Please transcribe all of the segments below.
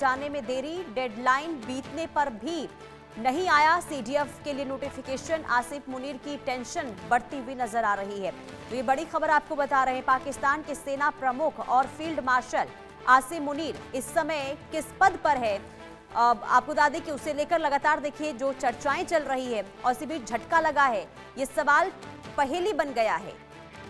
जाने में देरी, डेडलाइन बीतने पर भी नहीं आया सीडीएफ के लिए नोटिफिकेशन। आसिफ मुनीर की टेंशन बढ़ती हुई नजर आ रही है। तो ये बड़ी खबर आपको बता रहे हैं, पाकिस्तान के सेना प्रमुख और फील्ड मार्शल आसिम मुनीर इस समय किस पद पर है। आपको बता दें कि उसे लेकर लगातार देखिए जो चर्चाएं चल रही है और इसी बीच झटका लगा है, ये सवाल पहेली बन गया है।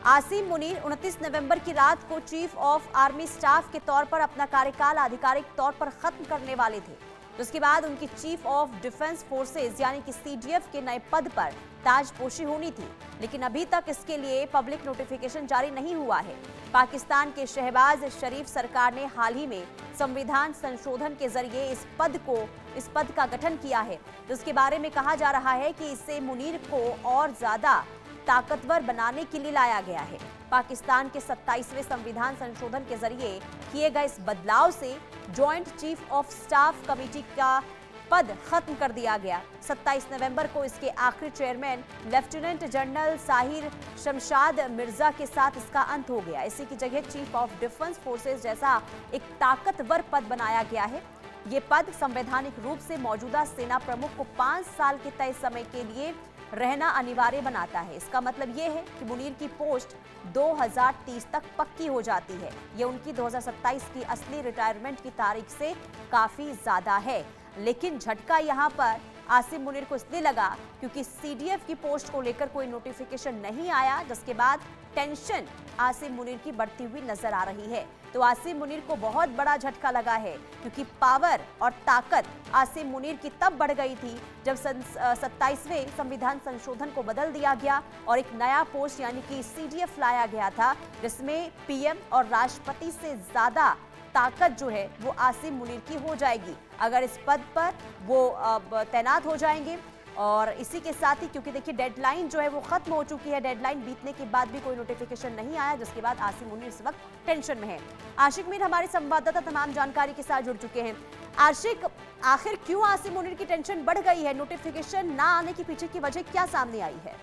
आसिम मुनीर 29 नवंबर की रात को चीफ ऑफ आर्मी स्टाफ के तौर पर अपना कार्यकाल आधिकारिक तौर पर खत्म करने वाले थे। तो उसके बाद उनकी चीफ ऑफ डिफेंस फोर्सेज यानी कि सीडीएफ के नए पद पर ताजपोशी होनी थी, लेकिन अभी तक इसके लिए पब्लिक नोटिफिकेशन जारी नहीं हुआ है। पाकिस्तान के शहबाज शरीफ सरकार ने हाल ही में संविधान संशोधन के जरिए इस पद का गठन किया है। तो इसके बारे में कहा जा रहा है कि इससे मुनीर को और ज्यादा ताकतवर बनाने के लिए लाया गया है। पाकिस्तान के 27वें संविधान संशोधन के जरिए किए गए इस बदलाव से joint chief of staff committee का पद खत्म कर दिया गया। 27 नवंबर को इसके आखिरी chairman lieutenant general Sahir Shamshad Mirza के साथ इसका अंत हो गया। इसी की जगह चीफ ऑफ डिफेंस फोर्सेज जैसा एक ताकतवर पद बनाया गया है। ये पद संवैधानिक रूप से मौजूदा सेना प्रमुख को 5 साल के तय समय के लिए रहना अनिवार्य बनाता है। इसका मतलब यह है कि मुनीर की पोस्ट 2030 तक पक्की हो जाती है। ये उनकी 2027 की असली रिटायरमेंट की तारीख से काफी ज्यादा है। लेकिन झटका यहां पर आसिम मुनीर को इसलिए लगा क्योंकि सीडीएफ की पोस्ट को लेकर कोई नोटिफिकेशन नहीं आया, जिसके बाद टेंशन आसिम मुनीर की बढ़ती हुई नजर आ रही है। तो आसिम मुनीर को बहुत बड़ा झटका लगा है, क्योंकि पावर और ताकत आसिम मुनीर की तब बढ़ गई थी जब 27वें संविधान संशोधन को बदल दिया गया और एक नया पोस्ट यानी कि सीडीएफ लाया गया था, जिसमें पीएम और राष्ट्रपति से ज्यादा ताकत जो है वो आसिम मुनीर की हो जाएगी अगर इस पद पर वो तैनात हो जाएंगे। और इसी के साथ ही क्योंकि देखिए डेडलाइन जो है वो खत्म हो चुकी है, डेडलाइन बीतने के बाद भी कोई नोटिफिकेशन नहीं आया, जिसके बाद आसिम मुनीर इस वक्त टेंशन में है। आशिक मीर हमारे संवाददाता तमाम जानकारी के साथ जुड़ चुके हैं। आशिक, आखिर क्यों आसिम मुनीर की टेंशन बढ़ गई है? नोटिफिकेशन ना आने के पीछे की वजह क्या सामने आई है?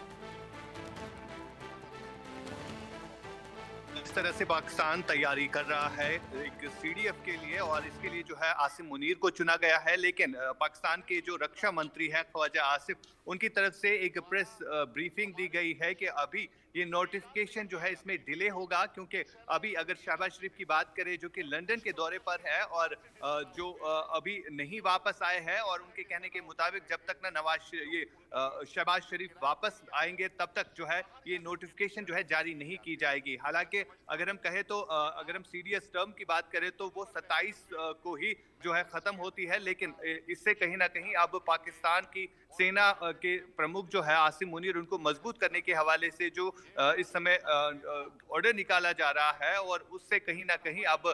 इस तरह से पाकिस्तान तैयारी कर रहा है एक सीडीएफ के लिए और इसके लिए जो है आसिम मुनीर को चुना गया है। लेकिन पाकिस्तान के जो रक्षा मंत्री हैं ख्वाजा आसिफ, उनकी तरफ से एक प्रेस ब्रीफिंग दी गई है कि अभी ये नोटिफिकेशन जो है इसमें डिले होगा, क्योंकि अभी अगर शहबाज शरीफ की बात करें जो कि लंदन के दौरे पर है और जो अभी नहीं वापस आए हैं, और उनके कहने के मुताबिक जब तक ना शहबाज शरीफ वापस आएंगे तब तक जो है ये नोटिफिकेशन जो है जारी नहीं की जाएगी। हालांकि अगर हम कहें तो अगर हम सीडीएस टर्म की बात करें तो वो 27 को ही जो है खत्म होती है, लेकिन इससे कहीं ना कहीं अब पाकिस्तान की सेना के प्रमुख जो है आसिम मुनीर, उनको मजबूत करने के हवाले से जो इस समय ऑर्डर निकाला जा रहा है और उससे कहीं ना कहीं अब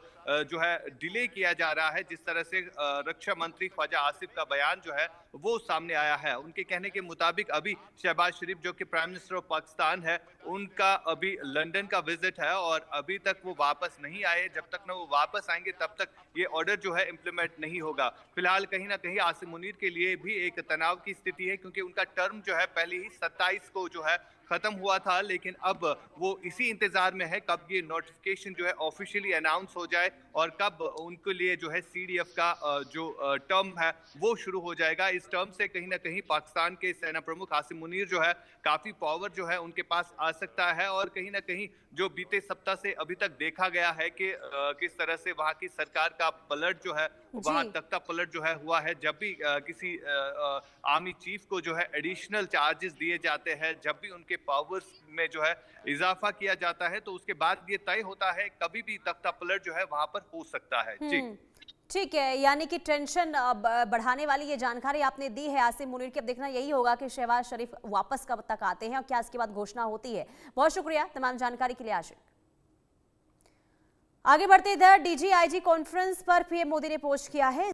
जो है डिले किया जा रहा है। जिस तरह से रक्षा मंत्री ख्वाजा आसिफ का बयान जो है वो सामने आया है, उनके कहने के मुताबिक अभी शहबाज शरीफ जो कि प्राइम मिनिस्टर ऑफ पाकिस्तान है, उनका अभी लंदन का विजिट है और अभी तक वो वापस नहीं आए। जब तक ना वो वापस आएंगे तब तक ये ऑर्डर जो है इम्प्लीमेंट नहीं होगा। फिलहाल कहीं ना कहीं आसिम मुनीर के लिए भी एक तनाव की स्थिति है, क्योंकि उनका टर्म जो है पहले ही 27 को जो है खत्म हुआ था, लेकिन अब वो इसी इंतजार में है कब ये नोटिफिकेशन जो है ऑफिशियली अनाउंस हो जाए और कब उनके लिए जो है सीडीएफ का जो टर्म है वो शुरू हो जाएगा। इस टर्म से कहीं ना कहीं पाकिस्तान के सेना प्रमुख आसिम मुनीर जो है काफी पावर जो है उनके पास आ सकता है, और कहीं ना कहीं जो बीते सप्ताह से अभी तक देखा गया है कि किस तरह से वहां की सरकार का पलट जो है, वहां तख्ता पलट जो है हुआ है। जब भी किसी आर्मी चीफ को जो है एडिशनल चार्जेस दिए जाते हैं, जब भी उनके पावर्स में जो है इजाफा किया जाता है, तो उसके बाद ये तय होता है कभी भी तख्ता पलट जो है वहां पर हो सकता है। जी ठीक है, यानी कि टेंशन बढ़ाने वाली ये जानकारी आपने दी है आसिम मुनीर की। अब देखना यही होगा कि शहबाज शरीफ वापस कब तक आते हैं और क्या इसके बाद घोषणा होती है। बहुत शुक्रिया तमाम जानकारी के लिए आशिक। आगे बढ़ते इधर डीजीआईजी कॉन्फ्रेंस पर पीएम मोदी ने पोस्ट किया है।